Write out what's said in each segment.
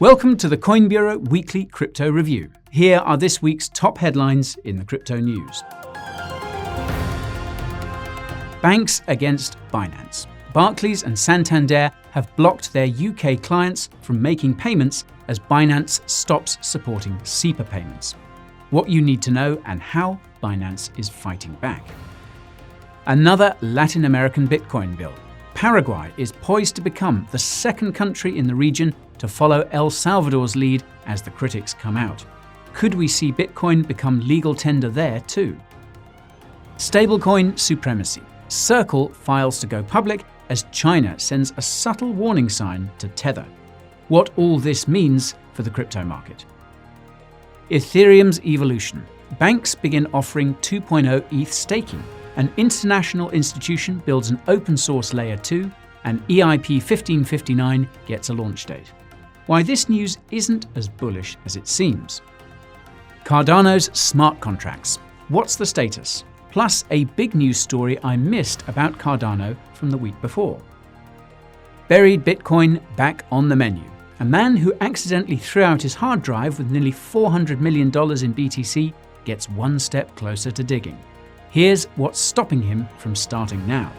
Welcome to the Coin Bureau Weekly Crypto Review. Here are this week's top headlines in the crypto news. Banks against Binance. Barclays and Santander have blocked their UK clients from making payments as Binance stops supporting SEPA payments. What you need to know and how Binance is fighting back. Another Latin American Bitcoin bill. Paraguay is poised to become the second country in the region to follow El Salvador's lead as the critics come out. Could we see Bitcoin become legal tender there too? Stablecoin supremacy. Circle files to go public as China sends a subtle warning sign to Tether. What all this means for the crypto market. Ethereum's evolution. Banks begin offering 2.0 ETH staking. An international institution builds an open source layer 2, and EIP 1559 gets a launch date. Why this news isn't as bullish as it seems. Cardano's smart contracts. What's the status? Plus a big news story I missed about Cardano from the week before. Buried Bitcoin back on the menu. A man who accidentally threw out his hard drive with nearly $400 million in BTC gets one step closer to digging. Here's what's stopping him from starting now.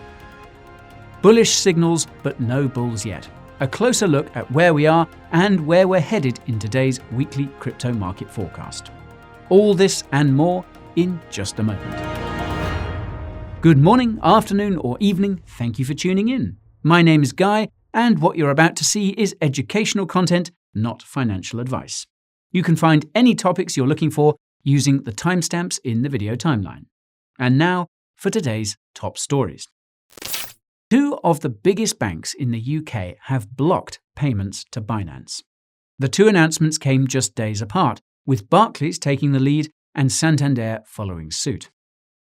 Bullish signals, but no bulls yet. A closer look at where we are and where we're headed in today's weekly crypto market forecast. All this and more in just a moment. Good morning, afternoon, or evening. Thank you for tuning in. My name is Guy, and what you're about to see is educational content, not financial advice. You can find any topics you're looking for using the timestamps in the video timeline. And now for today's top stories. Two of the biggest banks in the UK have blocked payments to Binance. The two announcements came just days apart, with Barclays taking the lead and Santander following suit.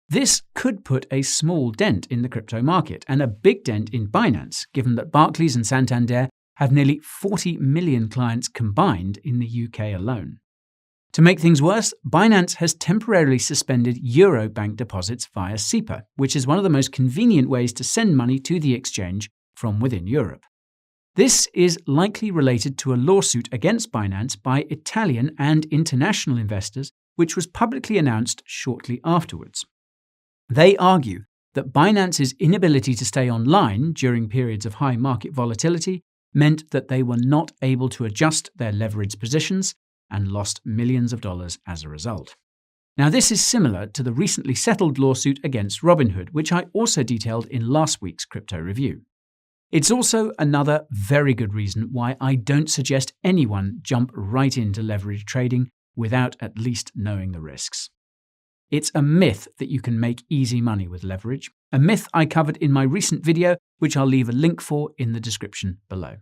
This could put a small dent in the crypto market and a big dent in Binance, given that Barclays and Santander have nearly 40 million clients combined in the UK alone. To make things worse, Binance has temporarily suspended Euro bank deposits via SEPA, which is one of the most convenient ways to send money to the exchange from within Europe. This is likely related to a lawsuit against Binance by Italian and international investors, which was publicly announced shortly afterwards. They argue that Binance's inability to stay online during periods of high market volatility meant that they were not able to adjust their leveraged positions and lost millions of dollars as a result. Now, this is similar to the recently settled lawsuit against Robinhood, which I also detailed in last week's crypto review. It's also another very good reason why I don't suggest anyone jump right into leverage trading without at least knowing the risks. It's a myth that you can make easy money with leverage, a myth I covered in my recent video, which I'll leave a link for in the description below.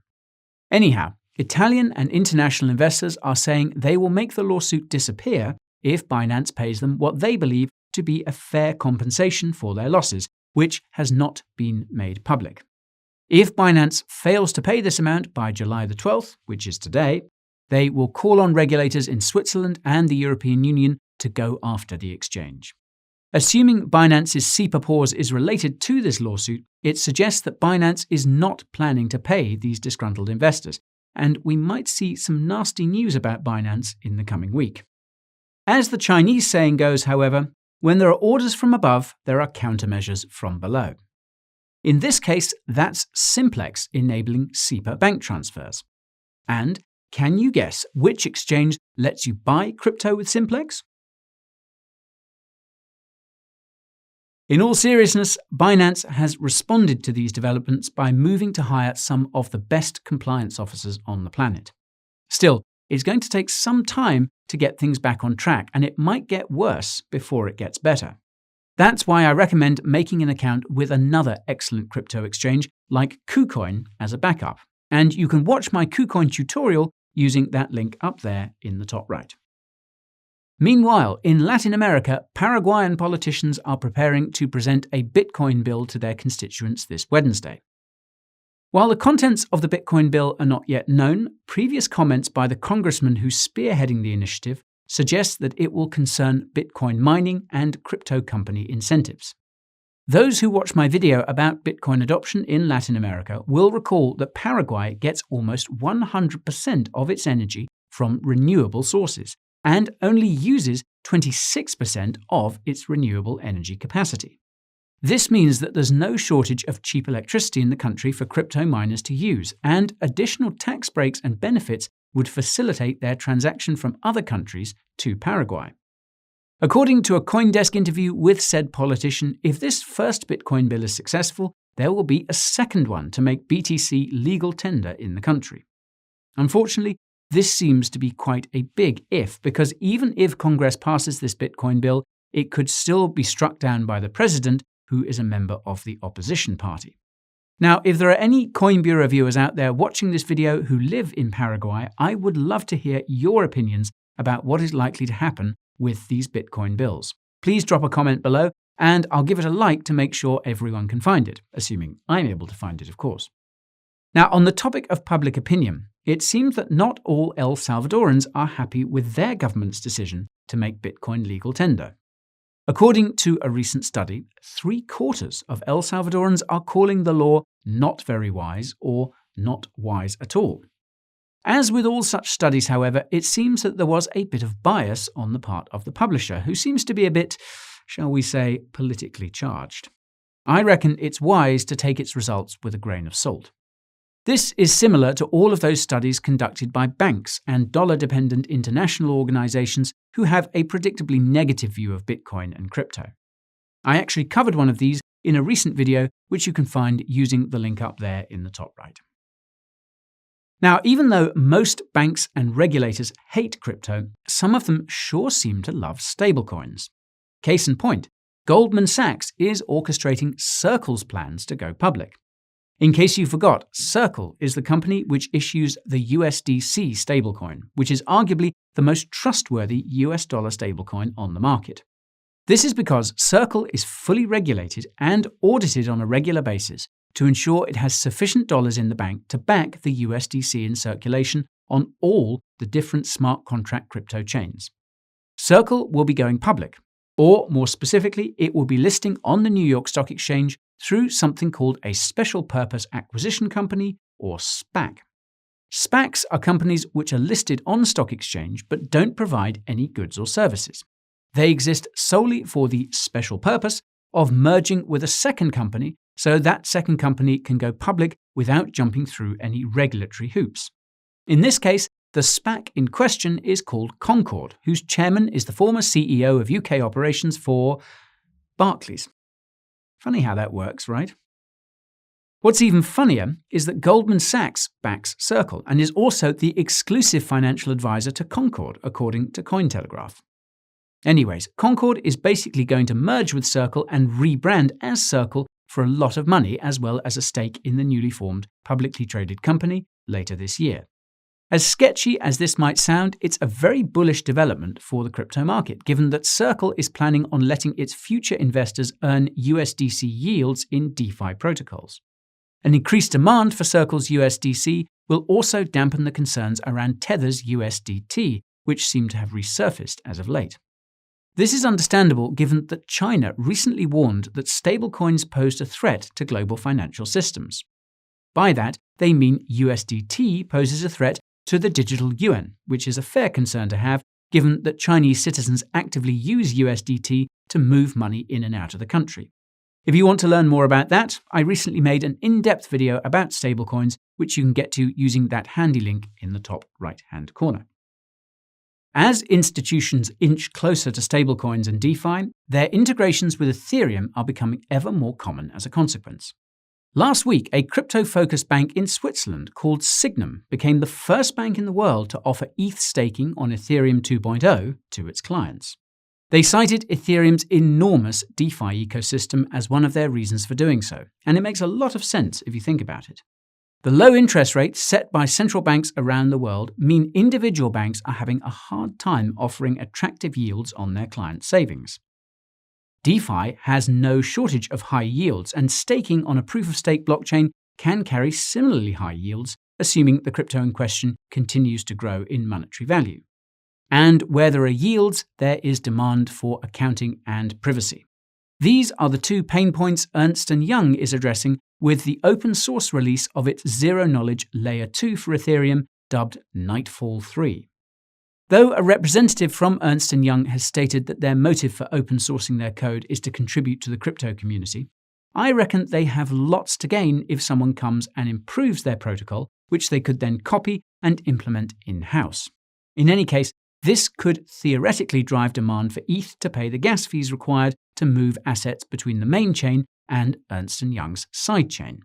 Anyhow, Italian and international investors are saying they will make the lawsuit disappear if Binance pays them what they believe to be a fair compensation for their losses, which has not been made public. If Binance fails to pay this amount by July the 12th, which is today, they will call on regulators in Switzerland and the European Union to go after the exchange. Assuming Binance's SEPA pause is related to this lawsuit, it suggests that Binance is not planning to pay these disgruntled investors, and we might see some nasty news about Binance in the coming week. As the Chinese saying goes, however, when there are orders from above, there are countermeasures from below. In this case, that's Simplex enabling SEPA bank transfers. And can you guess which exchange lets you buy crypto with Simplex? In all seriousness, Binance has responded to these developments by moving to hire some of the best compliance officers on the planet. Still, it's going to take some time to get things back on track, and it might get worse before it gets better. That's why I recommend making an account with another excellent crypto exchange like KuCoin as a backup. And you can watch my KuCoin tutorial using that link up there in the top right. Meanwhile, in Latin America, Paraguayan politicians are preparing to present a Bitcoin bill to their constituents this Wednesday. While the contents of the Bitcoin bill are not yet known, previous comments by the congressman who's spearheading the initiative suggest that it will concern Bitcoin mining and crypto company incentives. Those who watch my video about Bitcoin adoption in Latin America will recall that Paraguay gets almost 100% of its energy from renewable sources and only uses 26% of its renewable energy capacity. This means that there's no shortage of cheap electricity in the country for crypto miners to use, and additional tax breaks and benefits would facilitate their transaction from other countries to Paraguay. According to a CoinDesk interview with said politician, if this first Bitcoin bill is successful, there will be a second one to make BTC legal tender in the country. Unfortunately, this seems to be quite a big if, because even if Congress passes this Bitcoin bill, it could still be struck down by the president, who is a member of the opposition party. Now, if there are any Coin Bureau viewers out there watching this video who live in Paraguay, I would love to hear your opinions about what is likely to happen with these Bitcoin bills. Please drop a comment below, and I'll give it a like to make sure everyone can find it, assuming I'm able to find it, of course. Now, on the topic of public opinion, it seems that not all El Salvadorans are happy with their government's decision to make Bitcoin legal tender. According to a recent study, 3/4 of El Salvadorans are calling the law not very wise or not wise at all. As with all such studies, however, it seems that there was a bit of bias on the part of the publisher, who seems to be a bit, shall we say, politically charged. I reckon it's wise to take its results with a grain of salt. This is similar to all of those studies conducted by banks and dollar-dependent international organizations who have a predictably negative view of Bitcoin and crypto. I actually covered one of these in a recent video, which you can find using the link up there in the top right. Now, even though most banks and regulators hate crypto, some of them sure seem to love stablecoins. Case in point, Goldman Sachs is orchestrating Circle's plans to go public. In case you forgot, Circle is the company which issues the USDC stablecoin, which is arguably the most trustworthy US dollar stablecoin on the market. This is because Circle is fully regulated and audited on a regular basis to ensure it has sufficient dollars in the bank to back the USDC in circulation on all the different smart contract crypto chains. Circle will be going public, or more specifically, it will be listing on the New York Stock Exchange through something called a Special Purpose Acquisition Company, or SPAC. SPACs are companies which are listed on the stock exchange but don't provide any goods or services. They exist solely for the special purpose of merging with a second company so that second company can go public without jumping through any regulatory hoops. In this case, the SPAC in question is called Concord, whose chairman is the former CEO of UK operations for Barclays. Funny how that works, right? What's even funnier is that Goldman Sachs backs Circle and is also the exclusive financial advisor to Concord, according to Cointelegraph. Anyways, Concord is basically going to merge with Circle and rebrand as Circle for a lot of money, as well as a stake in the newly formed publicly traded company later this year. As sketchy as this might sound, it's a very bullish development for the crypto market, given that Circle is planning on letting its future investors earn USDC yields in DeFi protocols. An increased demand for Circle's USDC will also dampen the concerns around Tether's USDT, which seem to have resurfaced as of late. This is understandable given that China recently warned that stablecoins posed a threat to global financial systems. By that, they mean USDT poses a threat to the digital yuan, which is a fair concern to have given that Chinese citizens actively use USDT to move money in and out of the country. If you want to learn more about that, I recently made an in-depth video about stablecoins, which you can get to using that handy link in the top right-hand corner. As institutions inch closer to stablecoins and DeFi, their integrations with Ethereum are becoming ever more common as a consequence. Last week, a crypto-focused bank in Switzerland called Sygnum became the first bank in the world to offer ETH staking on Ethereum 2.0 to its clients. They cited Ethereum's enormous DeFi ecosystem as one of their reasons for doing so, and it makes a lot of sense if you think about it. The low interest rates set by central banks around the world mean individual banks are having a hard time offering attractive yields on their client savings. DeFi has no shortage of high yields, and staking on a proof-of-stake blockchain can carry similarly high yields, assuming the crypto in question continues to grow in monetary value. And where there are yields, there is demand for accounting and privacy. These are the two pain points Ernst & Young is addressing with the open source release of its zero-knowledge Layer 2 for Ethereum, dubbed Nightfall 3. Though a representative from Ernst & Young has stated that their motive for open sourcing their code is to contribute to the crypto community, I reckon they have lots to gain if someone comes and improves their protocol, which they could then copy and implement in-house. In any case, this could theoretically drive demand for ETH to pay the gas fees required to move assets between the main chain and Ernst & Young's sidechain.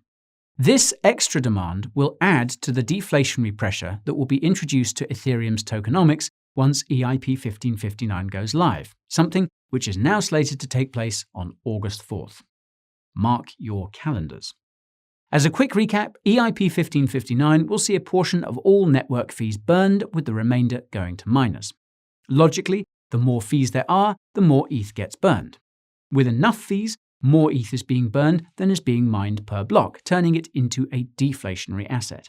This extra demand will add to the deflationary pressure that will be introduced to Ethereum's tokenomics once EIP 1559 goes live, something which is now slated to take place on August 4th. Mark your calendars. As a quick recap, EIP 1559 will see a portion of all network fees burned, with the remainder going to miners. Logically, the more fees there are, the more ETH gets burned. With enough fees, more ETH is being burned than is being mined per block, turning it into a deflationary asset.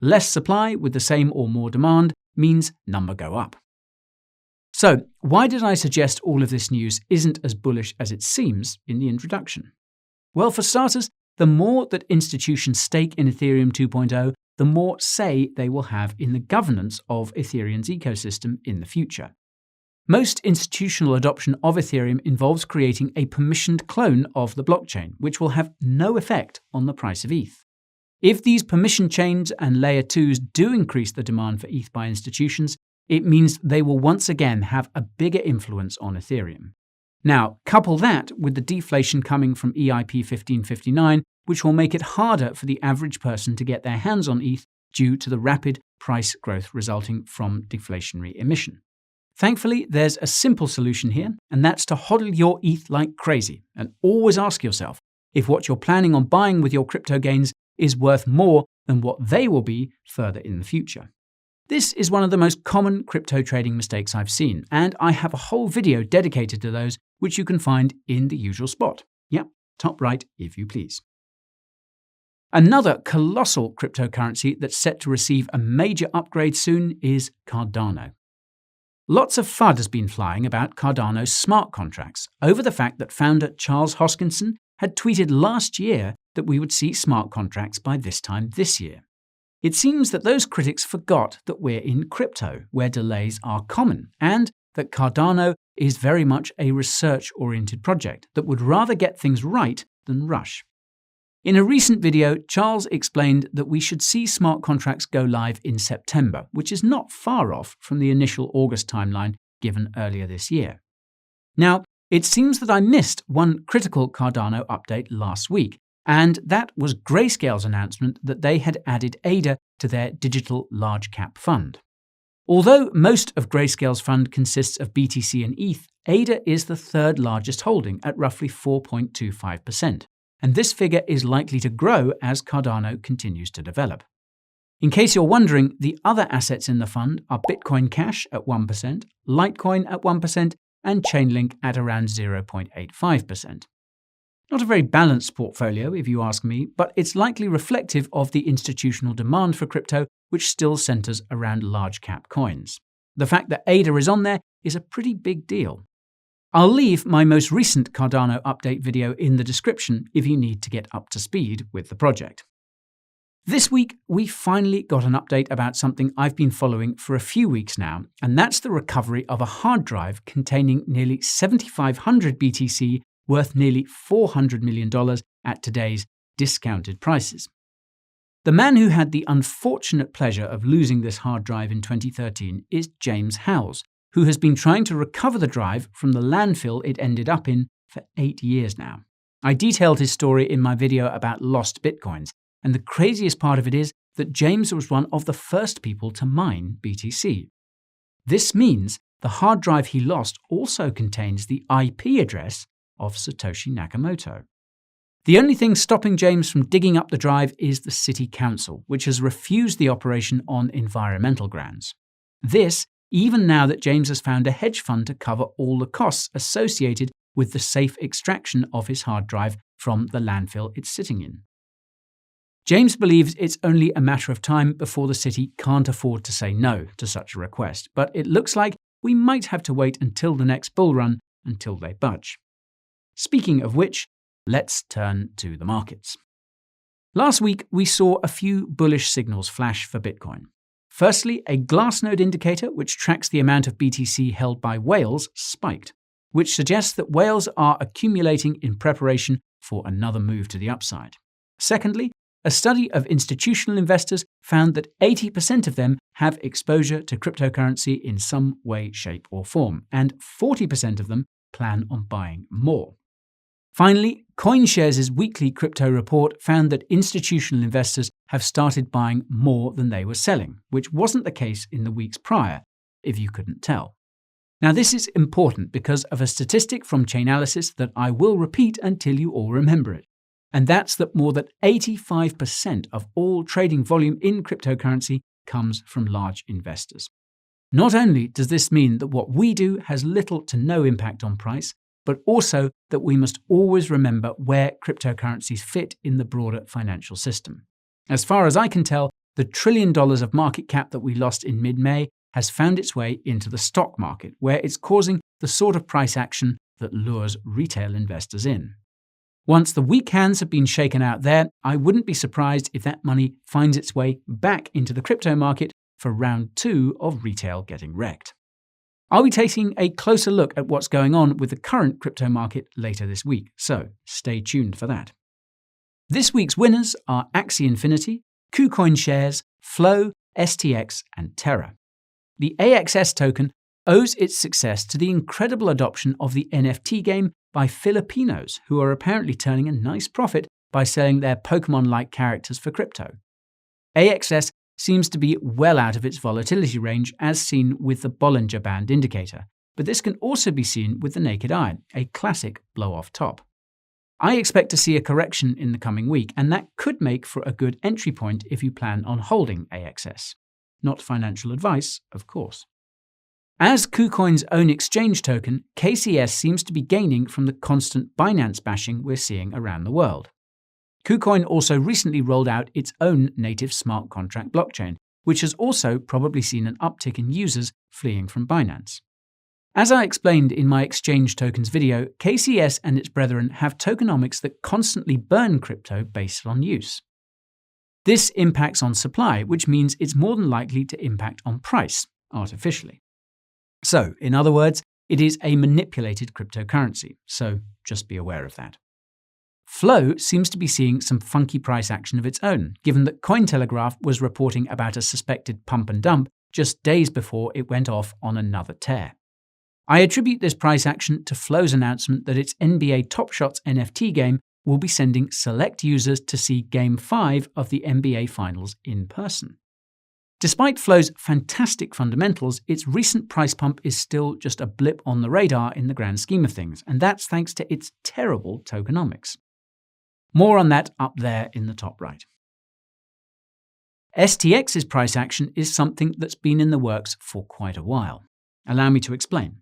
Less supply with the same or more demand means number go up. So, why did I suggest all of this news isn't as bullish as it seems in the introduction? Well, for starters, the more that institutions stake in Ethereum 2.0, the more say they will have in the governance of Ethereum's ecosystem in the future. Most institutional adoption of Ethereum involves creating a permissioned clone of the blockchain, which will have no effect on the price of ETH. If these permission chains and Layer 2s do increase the demand for ETH by institutions, it means they will once again have a bigger influence on Ethereum. Now, couple that with the deflation coming from EIP 1559, which will make it harder for the average person to get their hands on ETH due to the rapid price growth resulting from deflationary emission. Thankfully, there's a simple solution here, and that's to hodl your ETH like crazy, and always ask yourself if what you're planning on buying with your crypto gains is worth more than what they will be further in the future. This is one of the most common crypto trading mistakes I've seen, and I have a whole video dedicated to those, which you can find in the usual spot. Yep, top right if you please. Another colossal cryptocurrency that's set to receive a major upgrade soon is Cardano. Lots of FUD has been flying about Cardano's smart contracts over the fact that founder Charles Hoskinson had tweeted last year that we would see smart contracts by this time this year. It seems that those critics forgot that we're in crypto, where delays are common, and that Cardano is very much a research-oriented project that would rather get things right than rush. In a recent video, Charles explained that we should see smart contracts go live in September, which is not far off from the initial August timeline given earlier this year. Now, it seems that I missed one critical Cardano update last week, and that was Grayscale's announcement that they had added ADA to their digital large cap fund. Although most of Grayscale's fund consists of BTC and ETH, ADA is the third largest holding at roughly 4.25%. And this figure is likely to grow as Cardano continues to develop. In case you're wondering, the other assets in the fund are Bitcoin Cash at 1%, Litecoin at 1%, and Chainlink at around 0.85%. Not a very balanced portfolio, if you ask me, but it's likely reflective of the institutional demand for crypto, which still centers around large-cap coins. The fact that ADA is on there is a pretty big deal. I'll leave my most recent Cardano update video in the description if you need to get up to speed with the project. This week, we finally got an update about something I've been following for a few weeks now, and that's the recovery of a hard drive containing nearly 7,500 BTC worth nearly $400 million at today's discounted prices. The man who had the unfortunate pleasure of losing this hard drive in 2013 is James Howells, who has been trying to recover the drive from the landfill it ended up in for 8 years now. I detailed his story in my video about lost bitcoins, and the craziest part of it is that James was one of the first people to mine BTC. This means the hard drive he lost also contains the IP address of Satoshi Nakamoto. The only thing stopping James from digging up the drive is the city council, which has refused the operation on environmental grounds. This even now that James has found a hedge fund to cover all the costs associated with the safe extraction of his hard drive from the landfill it's sitting in. James believes it's only a matter of time before the city can't afford to say no to such a request, but it looks like we might have to wait until the next bull run until they budge. Speaking of which, let's turn to the markets. Last week, we saw a few bullish signals flash for Bitcoin. Firstly, a Glassnode indicator, which tracks the amount of BTC held by whales, spiked, which suggests that whales are accumulating in preparation for another move to the upside. Secondly, a study of institutional investors found that 80% of them have exposure to cryptocurrency in some way, shape, or form, and 40% of them plan on buying more. Finally, CoinShares' weekly crypto report found that institutional investors have started buying more than they were selling, which wasn't the case in the weeks prior, if you couldn't tell. Now, this is important because of a statistic from Chainalysis that I will repeat until you all remember it. And that's that more than 85% of all trading volume in cryptocurrency comes from large investors. Not only does this mean that what we do has little to no impact on price, but also that we must always remember where cryptocurrencies fit in the broader financial system. As far as I can tell, the $1 trillion of market cap that we lost in mid-May has found its way into the stock market, where it's causing the sort of price action that lures retail investors in. Once the weak hands have been shaken out there, I wouldn't be surprised if that money finds its way back into the crypto market for round 2 of retail getting wrecked. I'll be taking a closer look at what's going on with the current crypto market later this week, so stay tuned for that. This week's winners are Axie Infinity, KuCoin Shares, Flow, STX, and Terra. The AXS token owes its success to the incredible adoption of the NFT game by Filipinos, who are apparently turning a nice profit by selling their Pokemon-like characters for crypto. AXS seems to be well out of its volatility range as seen with the Bollinger Band indicator, but this can also be seen with the naked eye, a classic blow-off top. I expect to see a correction in the coming week, and that could make for a good entry point if you plan on holding AXS. Not financial advice, of course. As KuCoin's own exchange token, KCS seems to be gaining from the constant Binance bashing we're seeing around the world. KuCoin also recently rolled out its own native smart contract blockchain, which has also probably seen an uptick in users fleeing from Binance. As I explained in my exchange tokens video, KCS and its brethren have tokenomics that constantly burn crypto based on use. This impacts on supply, which means it's more than likely to impact on price, artificially. So, in other words, it is a manipulated cryptocurrency, so just be aware of that. Flow seems to be seeing some funky price action of its own, given that Cointelegraph was reporting about a suspected pump and dump just days before it went off on another tear. I attribute this price action to Flow's announcement that its NBA Top Shots NFT game will be sending select users to see Game 5 of the NBA Finals in person. Despite Flow's fantastic fundamentals, its recent price pump is still just a blip on the radar in the grand scheme of things, and that's thanks to its terrible tokenomics. More on that up there in the top right. STX's price action is something that's been in the works for quite a while. Allow me to explain.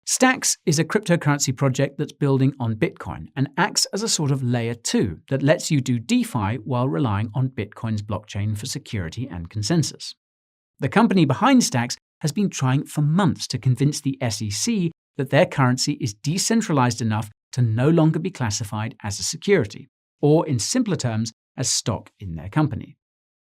Stacks is a cryptocurrency project that's building on Bitcoin and acts as a sort of layer 2 that lets you do DeFi while relying on Bitcoin's blockchain for security and consensus. The company behind Stacks has been trying for months to convince the SEC that their currency is decentralized enough to no longer be classified as a security, or in simpler terms, as stock in their company.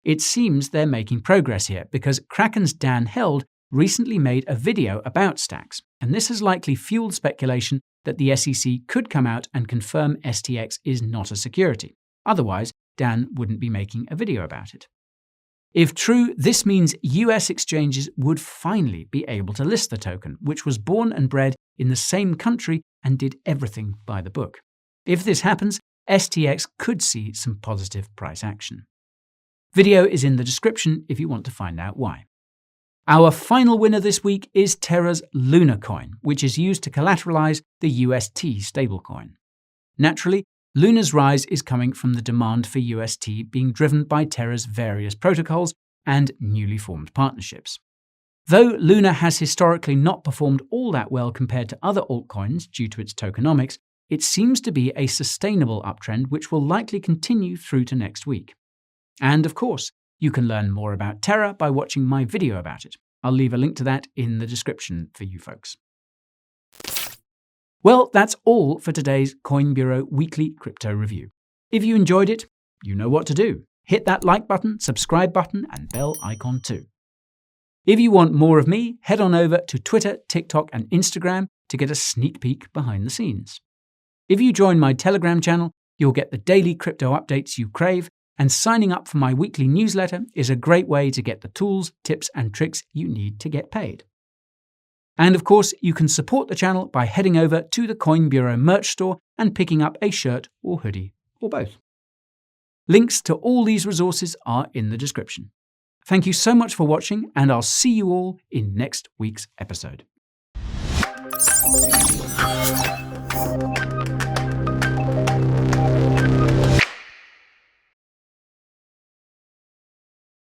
It seems they're making progress here because Kraken's Dan Held recently made a video about Stacks, and this has likely fueled speculation that the SEC could come out and confirm STX is not a security. Otherwise, Dan wouldn't be making a video about it. If true, this means US exchanges would finally be able to list the token, which was born and bred in the same country and did everything by the book. If this happens, STX could see some positive price action. Video is in the description if you want to find out why. Our final winner this week is Terra's Luna coin, which is used to collateralize the UST stablecoin. Naturally, Luna's rise is coming from the demand for UST being driven by Terra's various protocols and newly formed partnerships. Though Luna has historically not performed all that well compared to other altcoins due to its tokenomics, it seems to be a sustainable uptrend which will likely continue through to next week. And of course, you can learn more about Terra by watching my video about it. I'll leave a link to that in the description for you folks. Well, that's all for today's Coin Bureau Weekly Crypto Review. If you enjoyed it, you know what to do. Hit that like button, subscribe button, and bell icon too. If you want more of me, head on over to Twitter, TikTok, and Instagram to get a sneak peek behind the scenes. If you join my Telegram channel, you'll get the daily crypto updates you crave, and signing up for my weekly newsletter is a great way to get the tools, tips, and tricks you need to get paid. And of course, you can support the channel by heading over to the Coin Bureau merch store and picking up a shirt or hoodie, or both. Links to all these resources are in the description. Thank you so much for watching, and I'll see you all in next week's episode.